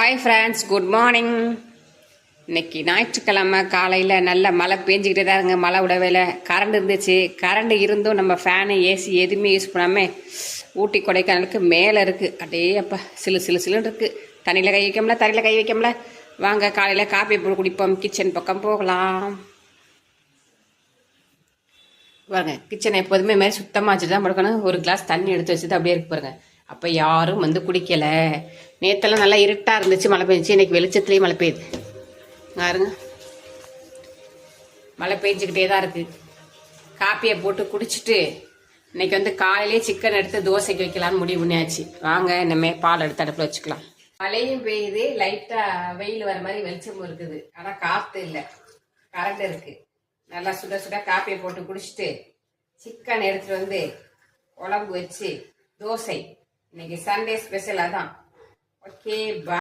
Hi friends, good morning. இன்னைக்கு ஞாயிற்றுக்கிழமை காலையில் நல்ல மழை பெஞ்சிக்கிட்டே தான் இருங்க. மழை விடவேல கரண்ட் இருந்துச்சு. கரண்ட் இருந்தும் நம்ம ஃபேனு ஏசி எதுவுமே யூஸ் பண்ணாமல் ஊட்டி கொடைக்கானலுக்கு மேலே இருக்குது. அப்படியே அப்போ சிலுன்னு இருக்குது. தண்ணியில் கை வைக்கம்ல, தண்ணியில் கை வைக்கம்ல. வாங்க காலையில் காப்பி போட்டு குடிப்போம். கிச்சன் பக்கம் போகலாம். பாருங்க, கிச்சனை எப்போதுமே மாதிரி சுத்தமாக வச்சுட்டு தான் படுக்கணும். ஒரு கிளாஸ் தண்ணி எடுத்து வச்சுட்டு அப்படியே இருக்கு பாருங்க. அப்போ யாரும் வந்து குடிக்கலை. நேற்றெல்லாம் நல்லா இருட்டாக இருந்துச்சு, மழை பெஞ்சிச்சு. இன்னைக்கு வெளிச்சத்துலேயும் மழை பெய்யுது பாருங்க. மழை பெஞ்சிக்கிட்டே தான் இருக்குது. காப்பியை போட்டு குடிச்சிட்டு இன்னைக்கு வந்து காலையிலே சிக்கன் எடுத்து தோசைக்கு வைக்கலான்னு முடிவு பண்ணியாச்சு. வாங்க இனிமே பால் எடுத்து அடுப்பில் வச்சுக்கலாம். மழையும் பெய்யுது, லைட்டாக வெயில் வர மாதிரி வெளிச்சமும் இருக்குது. ஆனால் காற்று இல்லை, கரண்ட் இருக்குது. நல்லா சுட சுட காப்பியை போட்டு குடிச்சிட்டு சிக்கன் எடுத்துட்டு வந்து குழம்பு வச்சு தோசை. இன்னைக்கு சண்டே ஸ்பெஷல் அதான். ஓகே.